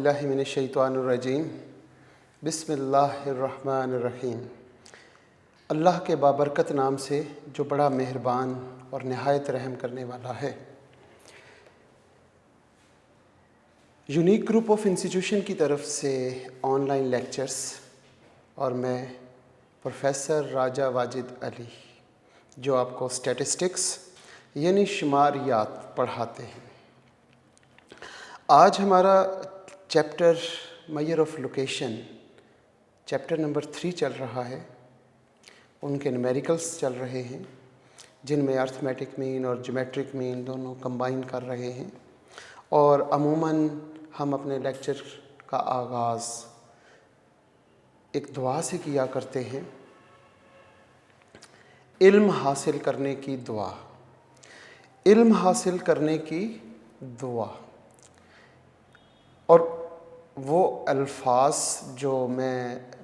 बिल्लाहि मिनश्शैतानिर्रजीम बिस्मिल्लाहिर्रहमानिर्रहीम। अल्लाह के बाबरकत नाम से जो बड़ा मेहरबान और नहायत रहम करने वाला है। यूनिक ग्रुप ऑफ इंस्टीट्यूशन की तरफ से ऑनलाइन लेक्चर्स और मैं प्रोफेसर राजा वाजिद अली जो आपको स्टैटिस्टिक्स यानी शुमारियात पढ़ाते हैं। आज हमारा chapter measure of location chapter number 3 चल रहा है। उनके न्यूमेरिकल्स चल रहे हैं जिनमें अर्थमेटिक मीन और ज्योमेट्रिक मीन दोनों कंबाइन कर रहे हैं। और अमूमन हम अपने लेक्चर का आगाज़ एक दुआ से किया करते हैं, इल्म हासिल करने की दुआ। इल्म हासिल करने की दुआ और वो अल्फाज जो मैं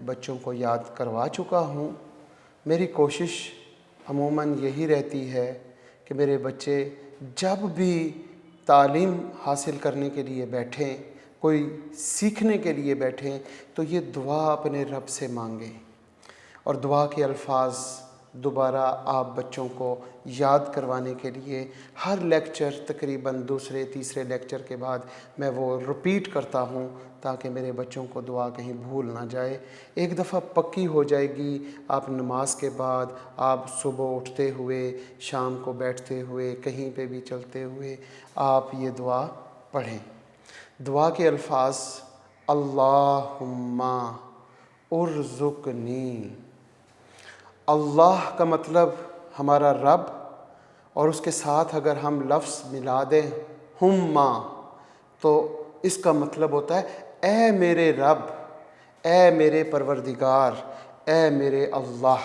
बच्चों को याद करवा चुका हूँ। मेरी कोशिश अमूमन यही रहती है कि मेरे बच्चे जब भी तालीम हासिल करने के लिए बैठें, कोई सीखने के लिए बैठें, तो ये दुआ अपने रब से मांगें और दुआ के अल्फाज दोबारा आप बच्चों को याद करवाने के लिए हर लेक्चर तकरीबन दूसरे तीसरे लेक्चर के बाद मैं वो रिपीट करता हूँ ताकि मेरे बच्चों को दुआ कहीं भूल ना जाए। एक दफ़ा पक्की हो जाएगी। आप नमाज के बाद, आप सुबह उठते हुए, शाम को बैठते हुए, कहीं पे भी चलते हुए आप ये दुआ पढ़ें। दुआ के अल्फाज अल्लाहुम्मा उर्ज़ुक़नी। अल्लाह का मतलब हमारा रब, और उसके साथ अगर हम लफ्ज़ मिला दें हुम्मा तो इसका मतलब होता है ए मेरे रब, ए मेरे परवरदिगार, ए मेरे अल्लाह।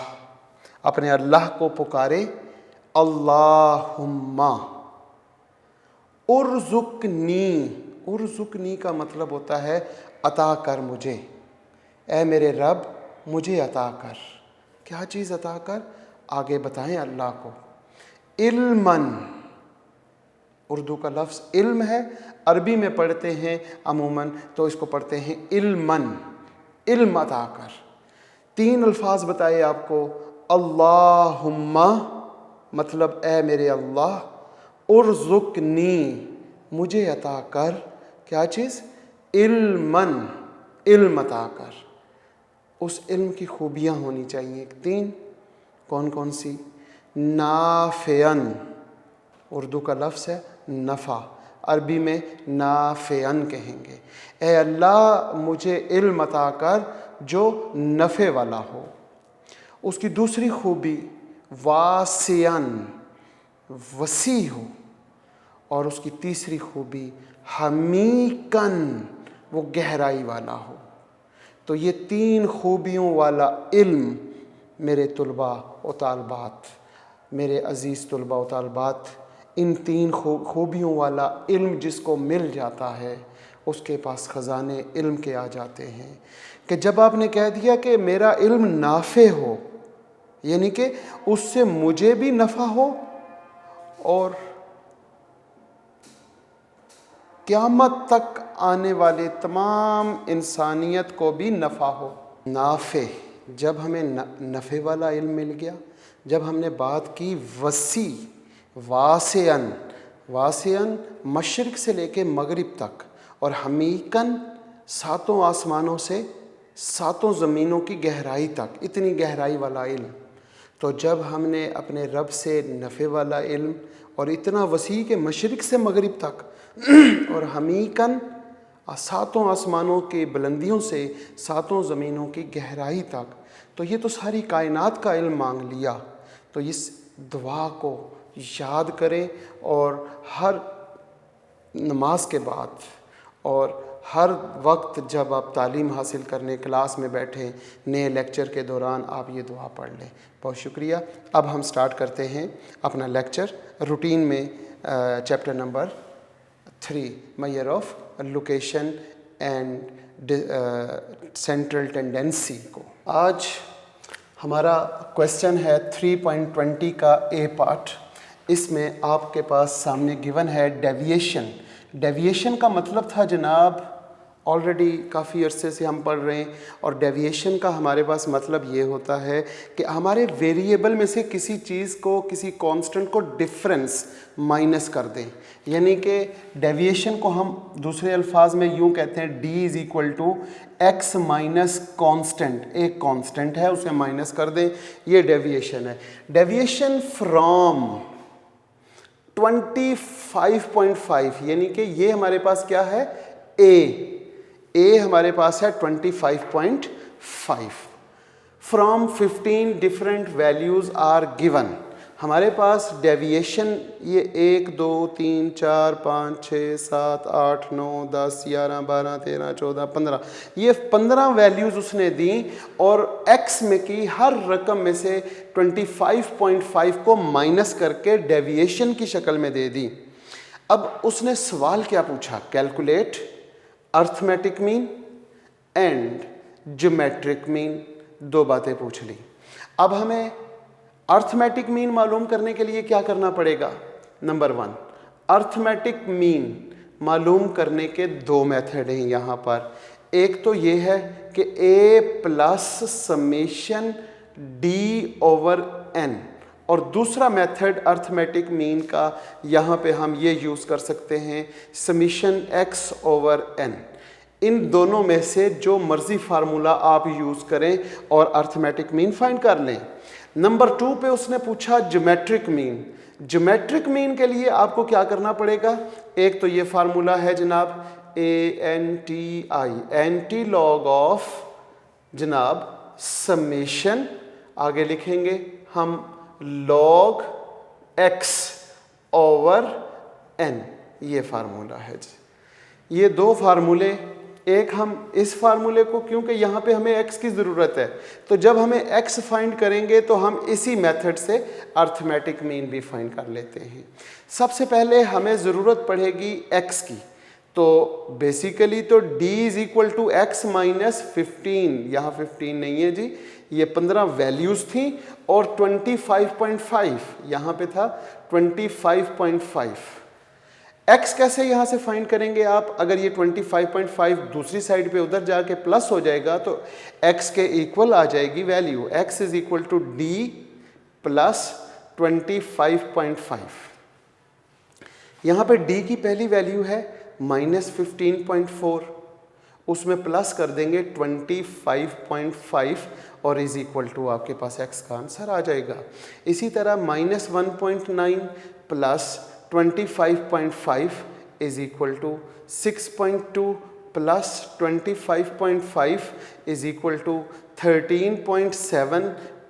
अपने अल्लाह को पुकारे अल्लाहुम्मा उर्ज़ुक़नी। उर्ज़ुक़नी का मतलब होता है अता कर मुझे। ए मेरे रब मुझे अता कर। क्या चीज़ अता कर? आगे बताएं अल्लाह को। इल्मन, उर्दू का लफ्ज़ इल्म है, अरबी में पढ़ते हैं अमूमन तो इसको पढ़ते हैं इल्मन। इल्म अता कर। 3 अल्फाज बताए आपको। अल्लाहुम्मा मतलब ए मेरे अल्लाह, उर्ज़ुक़नी मुझे अता कर। क्या चीज़? इल्मन, इल्म अता कर। उस इल्म की खूबियाँ होनी चाहिए 3। कौन कौन सी? नाफ़ियन, उर्दू का लफ्ज़ है नफ़ा, अरबी में नाफ़ियन कहेंगे। ए अल्लाह मुझे इल्म अता कर जो नफ़े वाला हो। उसकी दूसरी खूबी वासियन, वसी हो। और उसकी तीसरी खूबी हमीकन, वो गहराई वाला हो। तो ये 3 खूबियों वाला इल्म मेरे तुलबा व तालबात, मेरे अज़ीज़ तुलबा व तालबात, इन 3 खूबियों वाला इल्म जिसको मिल जाता है उसके पास ख़ज़ाने इल्म के आ जाते हैं। कि जब आपने कह दिया कि मेरा इल्म नाफ़े हो, यानी कि उससे मुझे भी नफ़ा हो और क़यामत तक आने वाले तमाम इंसानियत को भी नफ़ा हो। नाफ़े, जब हमें नफ़े वाला इल्म मिल गया, जब हमने बात की वसी, वासियन, वासियन मशरिक़ से लेके मगरिब तक, और हमीकन 7 आसमानों से 7 ज़मीनों की गहराई तक, इतनी गहराई वाला इल्म। तो जब हमने अपने रब से नफ़े वाला इल्म और इतना वसी के मशरिक़ से मगरिब तक और हमीकन 7 आसमानों की बुलंदियों से 7 ज़मीनों की गहराई तक, तो ये तो सारी कायनात का इल्म मांग लिया। तो इस दुआ को याद करें और हर नमाज के बाद और हर वक्त जब आप तालीम हासिल करने क्लास में बैठें, नए लेक्चर के दौरान आप ये दुआ पढ़ लें। बहुत शुक्रिया। अब हम स्टार्ट करते हैं अपना लेक्चर रूटीन में chapter number 3 measure of location and central tendency को। आज हमारा क्वेश्चन है 3.20 का ए पार्ट। इसमें आपके पास सामने गिवन है डेविएशन। डेविएशन का मतलब था जनाब ऑलरेडी काफ़ी अरसे से हम पढ़ रहे हैं। और डेविएशन का हमारे पास मतलब ये होता है कि हमारे वेरिएबल में से किसी चीज़ को, किसी कांस्टेंट को डिफरेंस माइनस कर दें। यानी कि डेविएशन को हम दूसरे अल्फाज में यूँ कहते हैं, d is equal to x minus constant. एक कांस्टेंट है उसे माइनस कर दें, ये डेविएशन है। डेविएशन फ्रॉम 25.5 यानी कि ये हमारे पास क्या है, ए हमारे पास है 25.5। From 15 different values are given. हमारे पास डेविएशन ये 1 2 3 4 5 6 7 8 9 10 11 12 13 14 15 ये 15 वैल्यूज़ उसने दी और एक्स में की हर रकम में से 25.5 को माइनस करके डेविएशन की शक्ल में दे दी। अब उसने सवाल क्या पूछा, calculate arithmetic mean and geometric mean, दो बातें पूछ ली। अब हमें अर्थमेटिक मीन मालूम करने के लिए क्या करना पड़ेगा। नंबर 1, अर्थमेटिक मीन मालूम करने के दो मेथड हैं यहाँ पर। एक तो ये है कि a plus summation d over n, और दूसरा मेथड अर्थमेटिक मीन का यहाँ पे हम ये यूज़ कर सकते हैं, समेशन x ओवर n। इन दोनों में से जो मर्जी फार्मूला आप यूज़ करें और अर्थमेटिक मीन फाइंड कर लें। नंबर 2 पे उसने पूछा ज्योमेट्रिक मीन। ज्योमेट्रिक मीन के लिए आपको क्या करना पड़ेगा, एक तो ये फार्मूला है जनाब ANTI, एंटी लॉग ऑफ जनाब समेशन, आगे लिखेंगे हम लॉग x ओवर n, ये फार्मूला है जी। ये दो फार्मूले, एक हम इस फार्मूले को, क्योंकि यहाँ पे हमें x की ज़रूरत है, तो जब हमें x फाइंड करेंगे तो हम इसी मेथड से अर्थमेटिक मीन भी फाइंड कर लेते हैं। सबसे पहले हमें ज़रूरत पड़ेगी x की, तो बेसिकली तो d is equal to x minus 15, यहाँ 15 नहीं है जी, ये 15 वैल्यूज़ थी और 25.5 यहाँ पे था 25.5। x कैसे यहाँ से फाइंड करेंगे आप, अगर ये 25.5 दूसरी साइड पे उधर जाके प्लस हो जाएगा तो x के इक्वल आ जाएगी value, x is equal to d plus 25.5। यहाँ पे d की पहली वैल्यू है माइनस 15.4, उसमें प्लस कर देंगे 25.5 और इज इक्वल टू आपके पास x का आंसर आ जाएगा। इसी तरह minus 1.9 plus 25.5 is equal to 6.2 plus 25.5 is equal to 13.7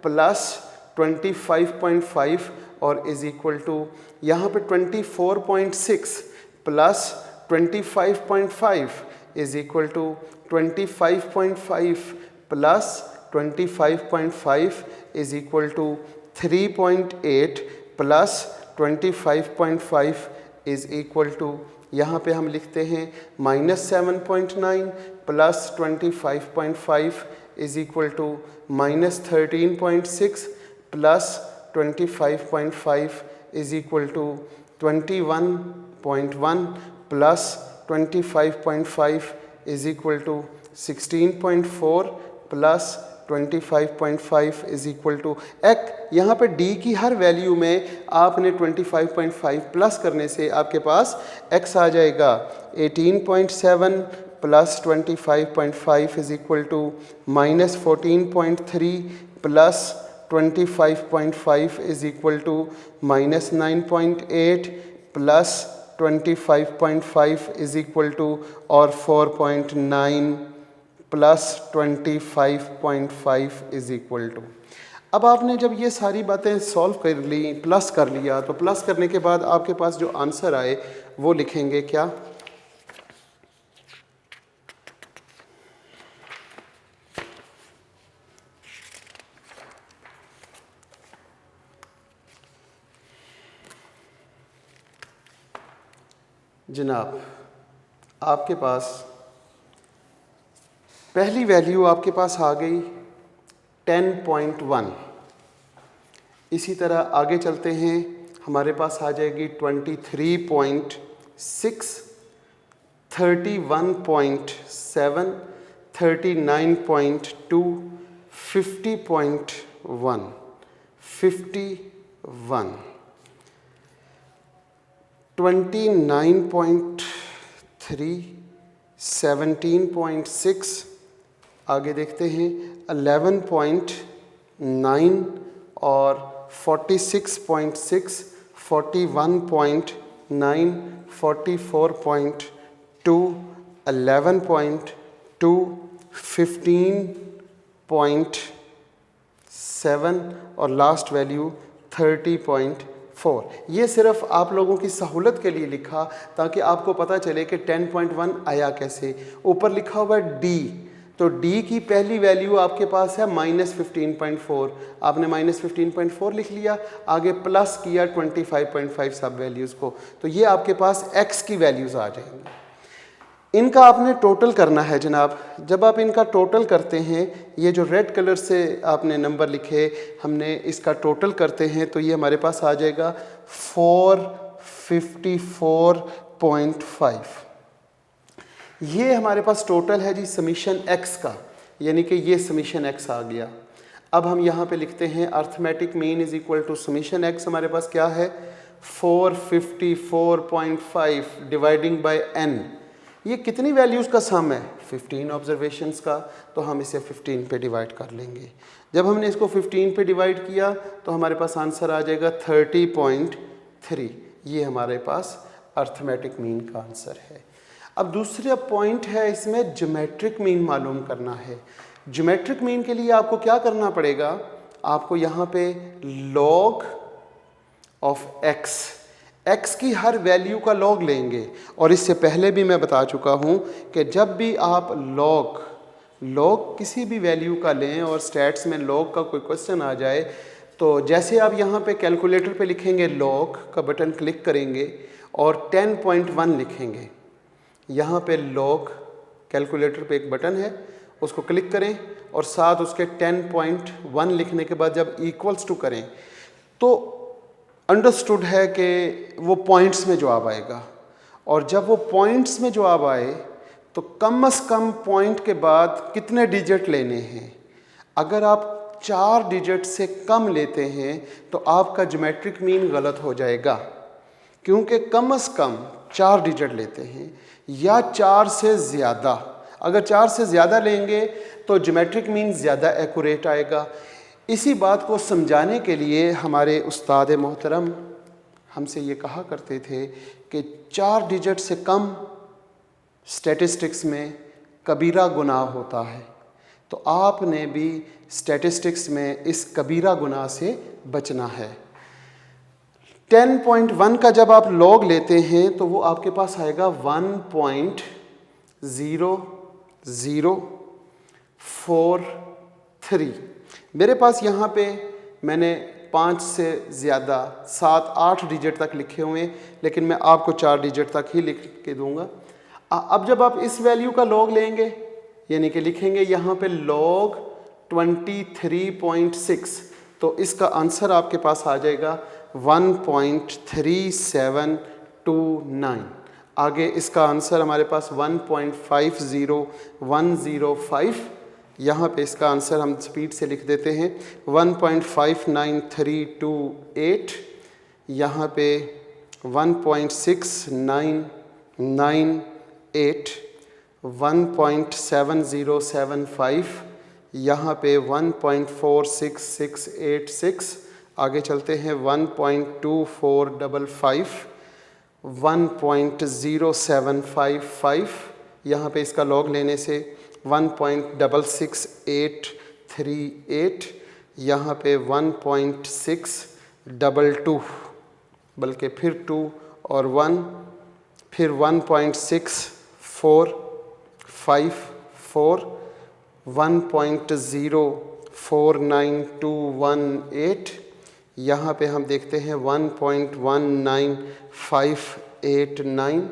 plus 25.5 और इज इक्वल टू यहाँ पे 24.6 plus 25.5 is equal to 25.5 plus 25.5 is equal to 3.8 plus 25.5 is equal to, यहाँ पे हम लिखते हैं minus 7.9 plus 25.5 is equal to minus 13.6 plus 25.5 is equal to 21.1 plus 25.5 is equal to 16.4 plus 25.5 is equal to एक। यहाँ पे d की हर value में आपने 25.5 प्लस करने से आपके पास x आ जाएगा 18.7 plus 25.5 is equal to minus 14.3 plus 25.5 is equal to minus 9.8 plus 25.5 is equal to और 4.9 प्लस 25.5 इज इक्वल टू। अब आपने जब ये सारी बातें सॉल्व कर ली, प्लस कर लिया, तो प्लस करने के बाद आपके पास जो आंसर आए वो लिखेंगे क्या, जनाब आपके पास पहली वैल्यू आपके पास आ गई 10.1। इसी तरह आगे चलते हैं, हमारे पास आ जाएगी 23.6, 31.7, 39.2, 50.1, 51, 29.3, 17.6, आगे देखते हैं 11.9 और 46.6, 41.9, 44.2, 11.2, 15.7 और लास्ट वैल्यू 30.4। ये सिर्फ आप लोगों की सहूलत के लिए लिखा ताकि आपको पता चले कि 10.1 आया कैसे। ऊपर लिखा हुआ है डी, तो डी की पहली वैल्यू आपके पास है -15.4, आपने -15.4 लिख लिया, आगे प्लस किया 25.5 सब वैल्यूज़ को, तो ये आपके पास एक्स की वैल्यूज़ आ जाएंगी। इनका आपने टोटल करना है जनाब। जब आप इनका टोटल करते हैं, ये जो रेड कलर से आपने नंबर लिखे, हमने इसका टोटल करते हैं तो ये हमारे पास आ जाएगा 454.5। ये हमारे पास टोटल है जी समीशन एक्स का, यानी कि ये समीशन एक्स आ गया। अब हम यहाँ पे लिखते हैं arithmetic mean is equal to summation x. हमारे पास क्या है 454.5 डिवाइडिंग बाय n। ये कितनी वैल्यूज़ का सम है 15 ऑब्जर्वेशंस का, तो हम इसे 15 पे डिवाइड कर लेंगे। जब हमने इसको 15 पे डिवाइड किया तो हमारे पास आंसर आ जाएगा 30.3। ये हमारे पास अर्थमेटिक मीन का आंसर है। अब दूसरा पॉइंट है, इसमें ज्योमेट्रिक मीन मालूम करना है। ज्योमेट्रिक मीन के लिए आपको क्या करना पड़ेगा, आपको यहाँ पे लॉग ऑफ एक्स की हर वैल्यू का लॉग लेंगे। और इससे पहले भी मैं बता चुका हूँ कि जब भी आप लॉग किसी भी वैल्यू का लें और स्टैट्स में लॉग का कोई क्वेश्चन आ जाए, तो जैसे आप यहाँ पे कैलकुलेटर पे लिखेंगे लॉग का बटन क्लिक करेंगे और 10.1 लिखेंगे। यहाँ पे लॉग कैलकुलेटर पे एक बटन है, उसको क्लिक करें और साथ उसके 10.1 लिखने के बाद जब इक्वल्स टू करें तो अंडरस्टूड है कि वो पॉइंट्स में जवाब आएगा। और जब वो पॉइंट्स में जवाब आए तो कम से कम पॉइंट के बाद कितने डिजिट लेने हैं। अगर आप 4 डिजिट से कम लेते हैं तो आपका ज्योमेट्रिक मीन गलत हो जाएगा, क्योंकि कम से कम 4 डिजिट लेते हैं या 4 से ज़्यादा। अगर 4 से ज़्यादा लेंगे तो ज्योमेट्रिक मीन ज़्यादा एक्यूरेट आएगा। इसी बात को समझाने के लिए हमारे उस्ताद मोहतरम हमसे ये कहा करते थे कि 4 डिजिट से कम स्टैटिस्टिक्स में कबीरा गुनाह होता है, तो आपने भी स्टैटिस्टिक्स में इस कबीरा गुनाह से बचना है। 10.1 का जब आप लॉग लेते हैं तो वो आपके पास आएगा 1.0043। मेरे पास यहाँ पे मैंने 5 से ज़्यादा 7-8 डिजिट तक लिखे हुए हैं, लेकिन मैं आपको 4 डिजिट तक ही लिख के दूंगा। अब जब आप इस वैल्यू का लॉग लेंगे, यानी कि लिखेंगे यहाँ पे लॉग 23.6, तो इसका आंसर आपके पास आ जाएगा 1.3729। आगे इसका आंसर हमारे पास 1.50105। यहाँ पे इसका आंसर हम स्पीड से लिख देते हैं 1.59328। यहाँ पे 1.6998, 1.7075, यहाँ पे 1.46686। आगे चलते हैं 1.2455, 1.0755। यहाँ पे इसका लॉग लेने से 1.66838, यहाँ पे 1.622, बल्कि फिर 2 और 1, फिर 1.6454, 1.049218। यहाँ पे हम देखते हैं 1.19589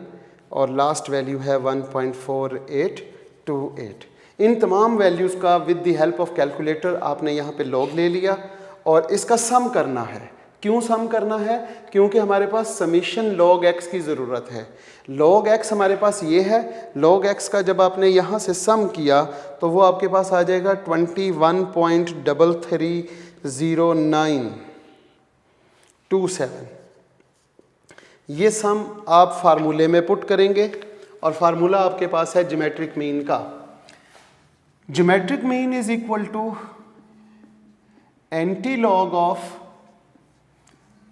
और लास्ट वैल्यू है 1.4828। इन तमाम वैल्यूज़ का with the help of calculator आपने यहाँ पे लॉग ले लिया और इसका सम करना है। क्यों सम करना है? क्योंकि हमारे पास समीशन लॉग एक्स की ज़रूरत है। लॉग एक्स हमारे पास ये है, लॉग एक्स का जब आपने यहाँ से सम किया तो वो आपके पास आ जाएगा 21.330927। ये सम आप फार्मूले में पुट करेंगे और फार्मूला आपके पास है ज्योमेट्रिक मीन का। Geometric mean is equal to anti log of,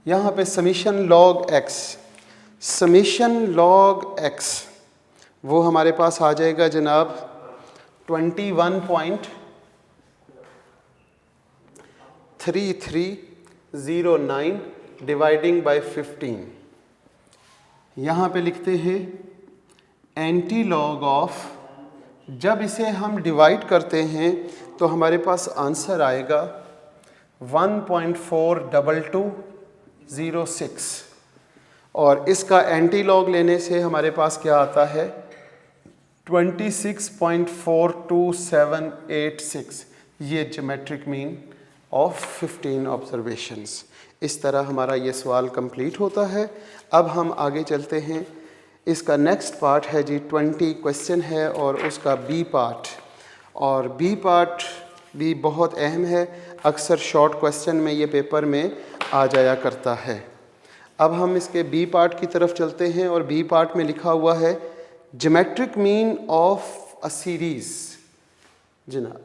यहाँ पे summation log x, summation log x वो हमारे पास आ जाएगा जनाब 21.3309 डिवाइडिंग बाय 15। यहाँ पे लिखते हैं एंटी लॉग ऑफ, जब इसे हम डिवाइड करते हैं तो हमारे पास आंसर आएगा 1.42206 और इसका एंटी लॉग लेने से हमारे पास क्या आता है 26.42786। ये ज्योमेट्रिक मीन ऑफ 15 ऑब्जर्वेशंस। इस तरह हमारा ये सवाल कंप्लीट होता है। अब हम आगे चलते हैं। इसका नेक्स्ट पार्ट है जी 20 क्वेश्चन है और उसका बी पार्ट, और बी पार्ट भी बहुत अहम है, अक्सर शॉर्ट क्वेश्चन में ये पेपर में आ जाया करता है। अब हम इसके बी पार्ट की तरफ चलते हैं और बी पार्ट में लिखा हुआ है geometric mean of a series. जनाब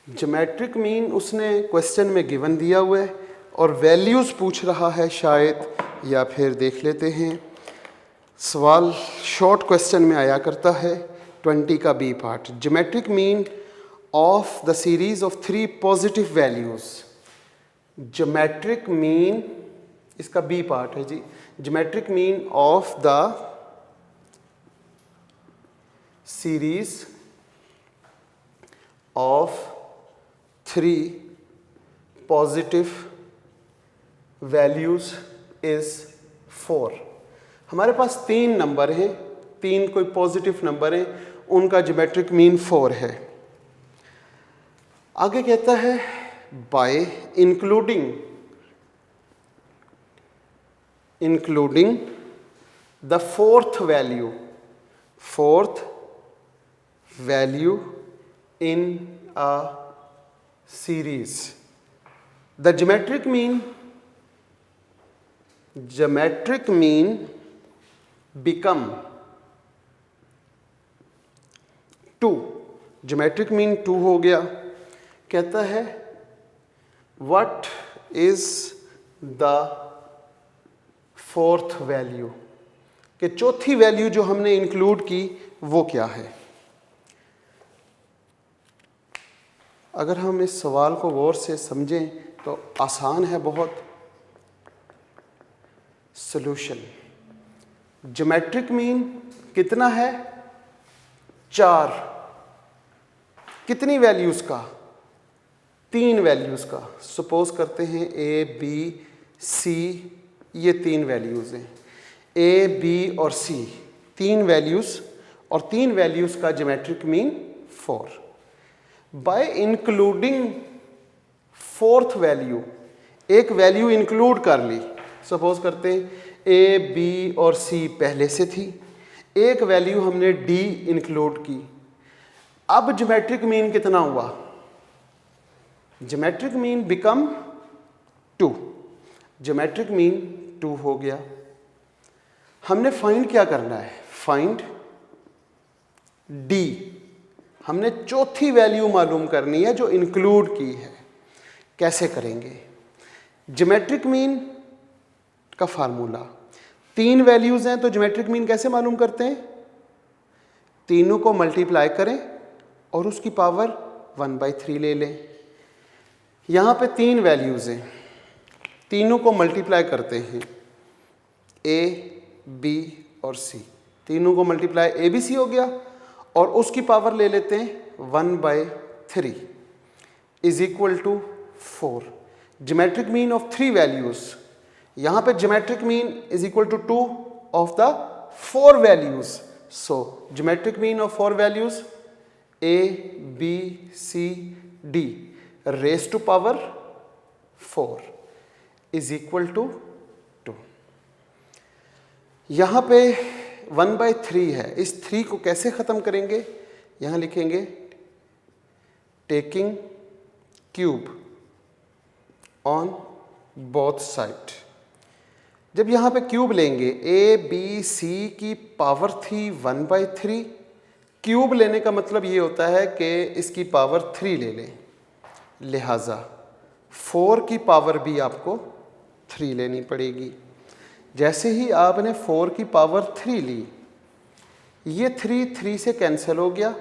ज्योमेट्रिक मीन उसने क्वेश्चन में गिवन दिया हुआ है और वैल्यूज़ पूछ रहा है शायद, या फिर देख लेते हैं। सवाल शॉर्ट क्वेश्चन में आया करता है 20 का B part, geometric mean of the series of 3 positive values. Geometric mean, इसका बी पार्ट है जी, geometric mean of the series of 3 positive values is 4। हमारे पास 3 नंबर हैं, 3 कोई पॉजिटिव नंबर हैं, उनका ज्योमेट्रिक मीन 4 है। आगे कहता है bye including the fourth value in a series, the geometric mean become 2। Geometric mean 2 हो गया। कहता है what is the fourth value, कि चौथी वैल्यू जो हमने इंक्लूड की वो क्या है। अगर हम इस सवाल को गौर से समझें तो आसान है बहुत। सॉल्यूशन, ज्योमेट्रिक मीन कितना है 4, कितनी वैल्यूज़ का 3 वैल्यूज़ का। सपोज करते हैं ए बी सी, ये 3 वैल्यूज़ हैं, ए बी और सी 3 वैल्यूज़, और 3 वैल्यूज़ का geometric mean 4। Bye including fourth value, एक वैल्यू इंक्लूड कर ली। सपोज करते हैं ए बी और सी पहले से थी, एक वैल्यू हमने डी इंक्लूड की। अब ज्योमेट्रिक मीन कितना हुआ, geometric mean become 2, geometric mean 2 हो गया। हमने फाइंड क्या करना है, फाइंड डी, हमने चौथी वैल्यू मालूम करनी है जो इंक्लूड की है। कैसे करेंगे, ज्योमेट्रिक मीन का फार्मूला, 3 वैल्यूज़ हैं तो ज्योमेट्रिक मीन कैसे मालूम करते हैं, तीनों को मल्टीप्लाई करें और उसकी पावर 1/3 ले लें। यहाँ पे 3 वैल्यूज़ हैं, तीनों को मल्टीप्लाई करते हैं, ए बी और सी, तीनों को मल्टीप्लाई ए बी सी हो गया, और उसकी पावर ले लेते हैं 1/3 is equal to 4। Geometric mean of 3 values, यहाँ पे geometric mean is equal to 2 of the 4 values. So geometric mean of 4 values a, b, c, d raised to power 4 is equal to 2. यहाँ पे 1/3 है, इस 3 को कैसे ख़त्म करेंगे? यहाँ लिखेंगे taking cube on both side. जब यहाँ पे क्यूब लेंगे ए बी सी की पावर थी 1/3, क्यूब लेने का मतलब ये होता है कि इसकी पावर 3 ले लें, लिहाजा 4 की पावर भी आपको 3 लेनी पड़ेगी। जैसे ही आपने 4 की पावर 3 ली, ये 3 से कैंसिल हो गया,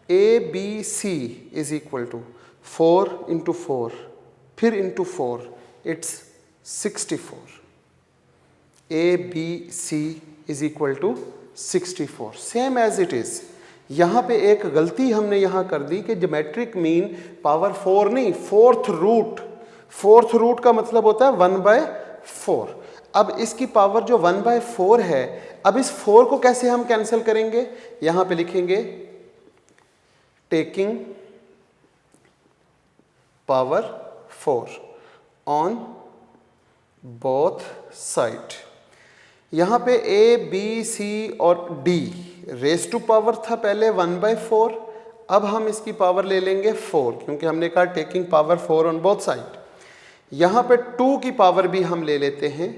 A B C is equal to 4 into 4 फिर into 4, it's 64। A B C is equal to 64, same as it is. यहाँ पे एक गलती हमने यहाँ कर दी कि ज्योमेट्रिक मीन पावर 4 नहीं, फोर्थ रूट का मतलब होता है 1/4। अब इसकी पावर जो 1/4 है, अब इस 4 को कैसे हम कैंसिल करेंगे? यहाँ पे लिखेंगे taking power 4 on both side. यहाँ पे ए बी सी और डी रेज टू पावर था पहले 1/4, अब हम इसकी पावर ले लेंगे 4 क्योंकि हमने कहा taking power 4 on both side. यहाँ पे 2 की पावर भी हम ले लेते हैं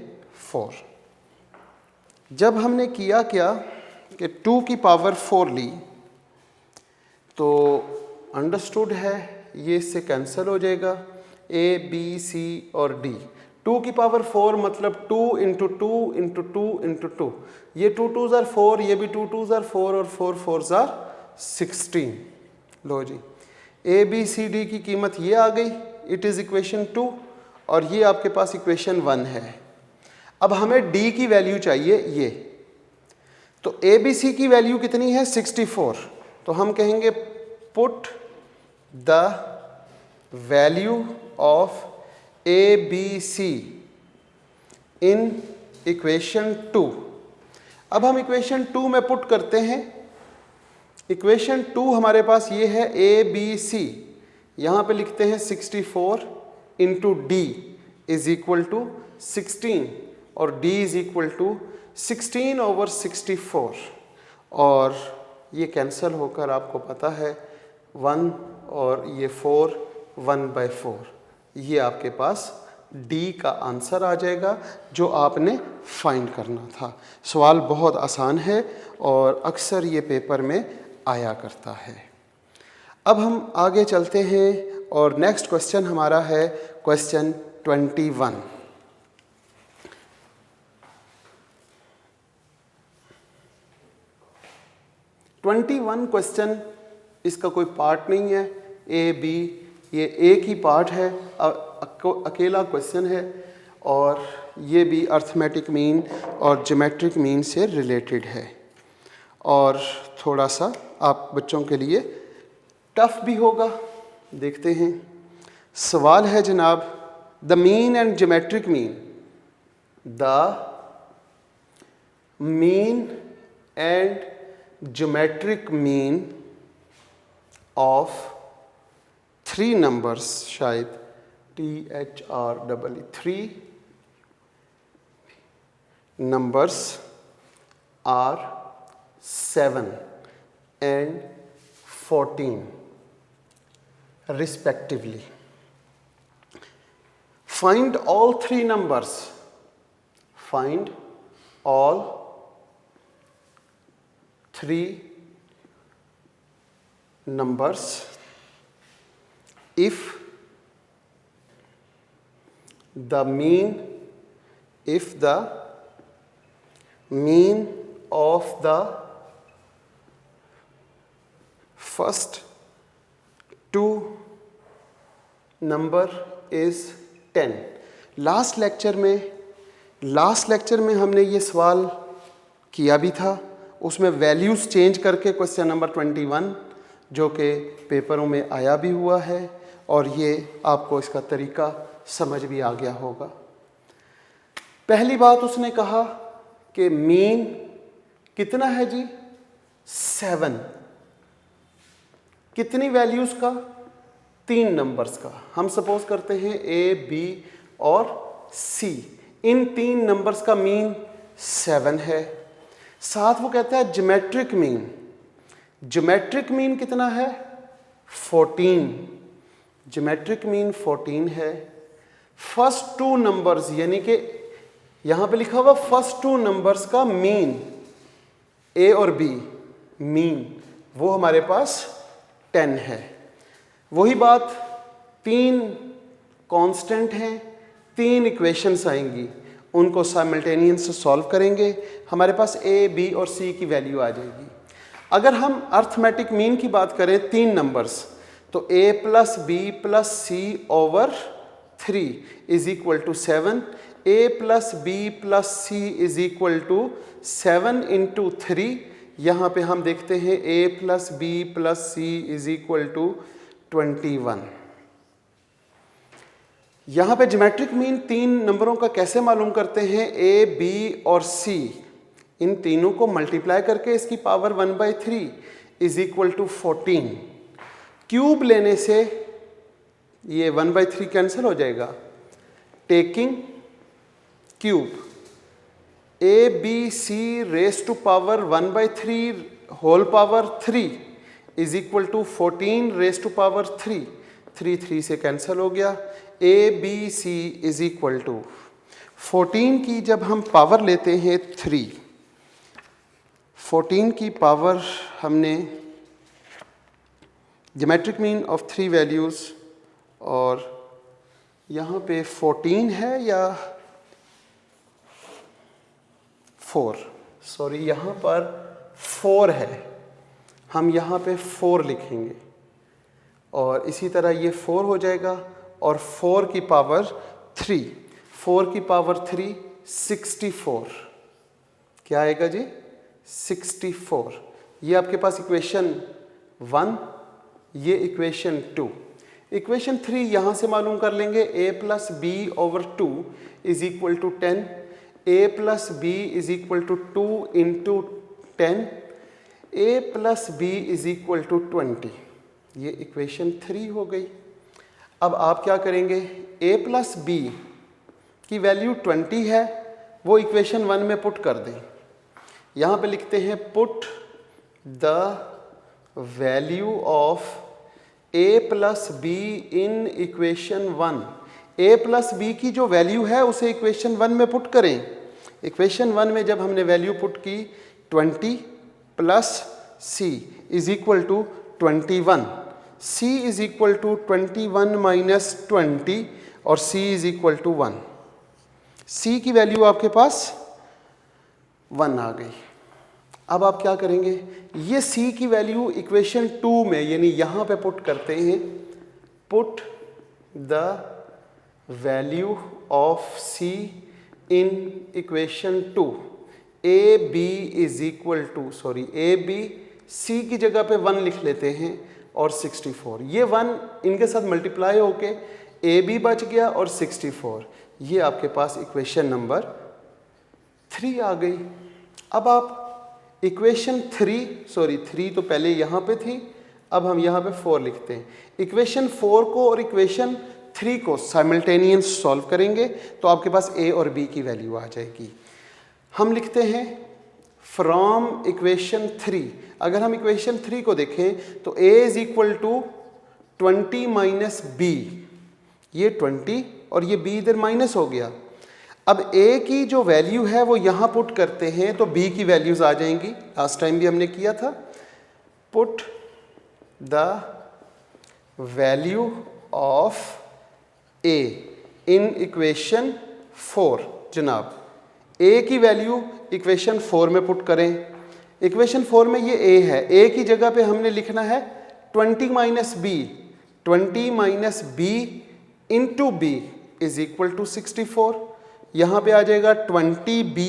4। जब हमने किया क्या कि 2 की पावर 4 ली तो अंडरस्टूड है ये इससे कैंसिल हो जाएगा, ए बी सी और डी। 2 की पावर 4 मतलब 2 इंटू 2 इंटू 2 इंटू 2, ये 2 2s are 4, ये भी 2 2s are 4 और 4 4s are 16। लो जी, ए बी सी डी की कीमत ये आ गई, इट इज़ इक्वेशन 2 और ये आपके पास इक्वेशन 1 है। अब हमें डी की वैल्यू चाहिए ये, तो ए बी सी की वैल्यू कितनी है? 64। तो हम कहेंगे put the value of A B C in equation 2। अब हम इक्वेशन 2 में पुट करते हैं। इक्वेशन 2 हमारे पास ये है ए बी सी, यहाँ पे लिखते हैं 64 into D is equal to 16 और डी इज इक्वल टू 16/64 और ये कैंसिल होकर आपको पता है 1 और ये 4 1/4, ये आपके पास डी का आंसर आ जाएगा जो आपने फाइंड करना था। सवाल बहुत आसान है और अक्सर ये पेपर में आया करता है। अब हम आगे चलते हैं और नेक्स्ट क्वेश्चन हमारा है क्वेश्चन 21। क्वेश्चन, इसका कोई पार्ट नहीं है, ए बी ये एक ही पार्ट है, अकेला क्वेश्चन है और ये भी अर्थमेटिक मीन और ज्योमेट्रिक मीन से रिलेटेड है और थोड़ा सा आप बच्चों के लिए टफ भी होगा। देखते हैं, सवाल है जनाब, the mean and geometric mean, the mean and geometric mean of 3 numbers, शायद THREE 3 numbers are 7 and 14 respectively. Find all 3 numbers. Find all 3 numbers if the mean of the first 2 number is 10। Last lecture में हमने ये सवाल किया भी था, उसमें values change करके क्वेश्चन नंबर 21 जो कि पेपरों में आया भी हुआ है और ये आपको इसका तरीका समझ भी आ गया होगा। पहली बात उसने कहा कि मीन कितना है जी? 7। कितनी वैल्यूज का? 3 नंबर्स का। हम सपोज करते हैं ए, बी और सी, इन 3 नंबर्स का मीन 7 है। साथ वो कहता है ज्योमेट्रिक मीन। ज्योमेट्रिक मीन कितना है? 14। ज्योमेट्रिक मीन 14 है। फर्स्ट 2 नंबर्स, यानी कि यहां पे लिखा हुआ फर्स्ट 2 नंबर्स का मीन, ए और बी मीन, वो हमारे पास 10 है। वही बात, 3 कांस्टेंट हैं, 3 इक्वेशंस आएंगी, उनको साइमल्टेनियस सॉल्व करेंगे, हमारे पास ए, बी और सी की वैल्यू आ जाएगी। अगर हम अर्थमेटिक मीन की बात करें 3 नंबर्स, तो a plus B plus C over 3 is equal to 7। a plus B plus C is equal to 7 into 3। यहाँ पे हम देखते हैं a plus B plus C is equal to 21। यहाँ पे ज्योमेट्रिक मीन 3 नंबरों का कैसे मालूम करते हैं? a, b और c, इन तीनों को मल्टीप्लाई करके इसकी power 1/3 is equal to 14। Cube लेने से ये 1/3 कैंसिल हो जाएगा। Taking cube, A B C raise to power 1/3 whole power 3 is equal to 14 raise to power 3। 3 से कैंसिल हो गया। A B C is equal to 14 की जब हम पावर लेते हैं 3, 14 की पावर हमने ज्योमेट्रिक मीन ऑफ 3 वैल्यूज़, और यहाँ पे 14 है या 4, सॉरी यहाँ पर 4 है, हम यहाँ पे 4 लिखेंगे और इसी तरह ये 4 हो जाएगा और 4 की पावर 3, 4 की पावर 3 64। क्या आएगा जी? 64। ये आपके पास इक्वेशन 1, ये इक्वेशन 2। इक्वेशन 3 यहाँ से मालूम कर लेंगे, a plus B over 2 is equal to 10, a plus B is equal to 2 into 10, a plus B is equal to 20। ये इक्वेशन 3 हो गई। अब आप क्या करेंगे? a प्लस बी की वैल्यू 20 है, वो इक्वेशन 1 में पुट कर दें। यहाँ पे लिखते हैं put the value of a plus B in equation 1। a plus B की जो वैल्यू है उसे इक्वेशन 1 में पुट करें। इक्वेशन 1 में जब हमने वैल्यू पुट की 20 plus c is equal to 21, c is equal to 21 minus 20 और c is equal to 1। c की वैल्यू आपके पास 1 आ गई। अब आप क्या करेंगे? ये c की वैल्यू इक्वेशन 2 में, यानी यहाँ पे पुट करते हैं। Put the value of c in equation 2। A B is equal to, sorry A B, c की जगह पे 1 लिख लेते हैं और 64। ये 1 इनके साथ मल्टीप्लाई होके ए बी बच गया और 64। ये आपके पास इक्वेशन नंबर 3 आ गई। अब आप इक्वेशन 3 तो पहले यहाँ पे थी, अब हम यहाँ पे 4 लिखते हैं। इक्वेशन 4 को और इक्वेशन 3 को साइमल्टेनियस सॉल्व करेंगे तो आपके पास a और b की वैल्यू आ जाएगी। हम लिखते हैं फ्रॉम इक्वेशन 3। अगर हम इक्वेशन 3 को देखें तो a is equal to 20 minus B, ये 20 और ये b इधर माइनस हो गया। अब a की जो वैल्यू है वो यहाँ पुट करते हैं तो b की वैल्यूज आ जाएंगी। लास्ट टाइम भी हमने किया था। Put the value of a in equation 4। जनाब a की वैल्यू इक्वेशन 4 में पुट करें। इक्वेशन 4 में ये a है, a की जगह पे हमने लिखना है 20 minus B, 20 minus B into B is equal to 64। यहाँ पे आ जाएगा 20b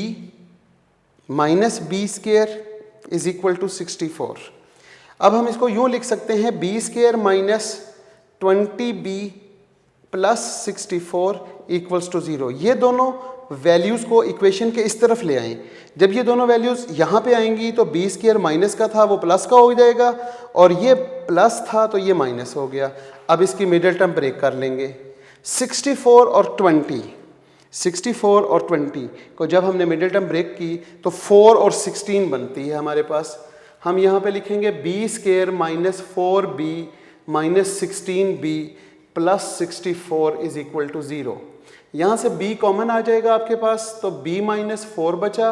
minus B square is equal to 64। अब हम इसको यूँ लिख सकते हैं b square minus 20b plus 64 equals to 0। ये दोनों वैल्यूज़ को इक्वेशन के इस तरफ ले आएं। जब ये दोनों वैल्यूज़ यहाँ पे आएंगी तो बी स्क्वायर माइनस का था वो प्लस का हो जाएगा, और ये प्लस था तो ये माइनस हो गया। अब इसकी मिडिल टर्म ब्रेक कर लेंगे। 64 और 20 को जब हमने मिडिल टर्म ब्रेक की तो 4 और 16 बनती है हमारे पास। हम यहाँ पे लिखेंगे B square minus 4b minus 16b plus 64 is equal to 0। यहाँ से b कॉमन आ जाएगा आपके पास, तो b माइनस 4 बचा।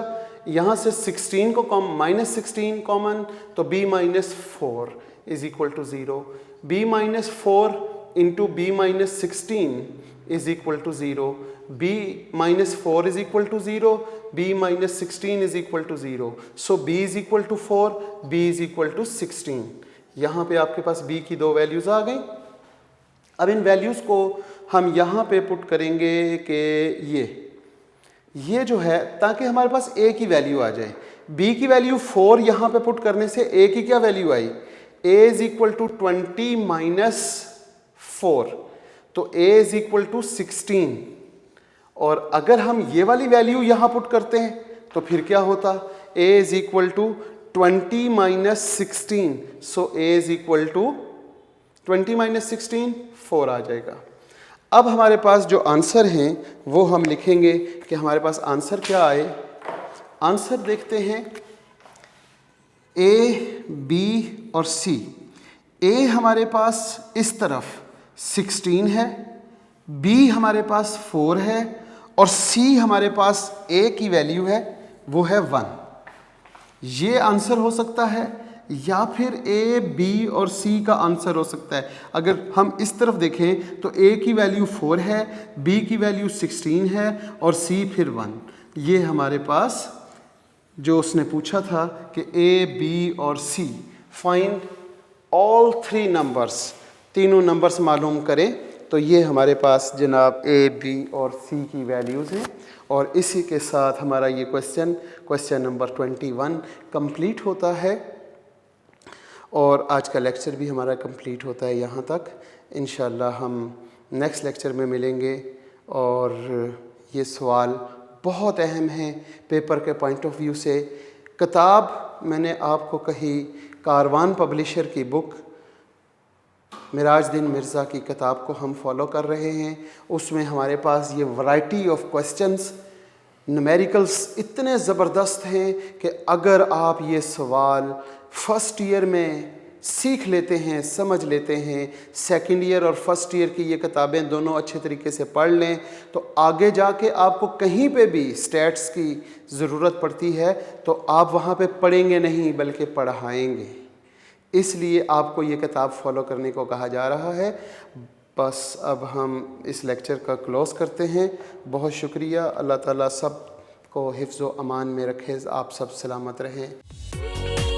यहाँ से 16 को माइनस 16 कॉमन, तो b minus 4 is equal to 0। b minus 4 into b minus 16 is equal to 0। b minus 4 is equal to 0, b minus 16 is equal to 0। So b is equal to 4, b is equal to 16। यहाँ पे आपके पास b की दो values आ गई। अब इन values को हम यहाँ पे पुट करेंगे कि ये जो है, ताकि हमारे पास a की वैल्यू आ जाए। b की वैल्यू 4 यहाँ पे पुट करने से a की क्या वैल्यू आई? a is equal to 20 minus 4, तो a इज इक्वल टू 16। और अगर हम ये वाली वैल्यू यहाँ पुट करते हैं तो फिर क्या होता? a is equal to 20 minus 16, so a is equal to 20 minus 16 4 आ जाएगा। अब हमारे पास जो आंसर हैं वो हम लिखेंगे कि हमारे पास आंसर क्या आए। आंसर देखते हैं A, B और C। A हमारे पास इस तरफ 16 है, B हमारे पास 4 है, और C हमारे पास A की वैल्यू है वो है 1। ये आंसर हो सकता है, या फिर A, B और C का आंसर हो सकता है। अगर हम इस तरफ देखें तो A की वैल्यू 4 है, B की वैल्यू 16 है और C फिर 1। ये हमारे पास जो उसने पूछा था कि A, B और C फाइंड ऑल 3 नंबर्स, तीनों नंबर्स मालूम करें, तो ये हमारे पास जनाब A, B और C की वैल्यूज़ हैं। और इसी के साथ हमारा ये क्वेश्चन नंबर 21 कंप्लीट होता है, और आज का लेक्चर भी हमारा कंप्लीट होता है यहाँ तक। इंशाल्लाह हम नेक्स्ट लेक्चर में मिलेंगे। और ये सवाल बहुत अहम है पेपर के पॉइंट ऑफ व्यू से। किताब मैंने आपको कही, कारवान पब्लिशर की बुक मिराजुद्दीन मिर्ज़ा की किताब को हम फॉलो कर रहे हैं। उसमें हमारे पास ये वैरायटी ऑफ क्वेश्चंस, न्यूमेरिकल्स इतने ज़बरदस्त हैं कि अगर आप ये सवाल फर्स्ट ईयर में सीख लेते हैं, समझ लेते हैं, सेकंड ईयर और फर्स्ट ईयर की ये किताबें दोनों अच्छे तरीके से पढ़ लें, तो आगे जाके आपको कहीं पे भी स्टैट्स की ज़रूरत पड़ती है तो आप वहाँ पे पढ़ेंगे नहीं बल्कि पढ़ाएंगे। इसलिए आपको ये किताब फॉलो करने को कहा जा रहा है। बस अब हम इस लेक्चर का क्लोज़ करते हैं। बहुत शुक्रिया। अल्लाह ताला सब को हिफ्ज़ व अमान में रखे, आप सब सलामत रहें।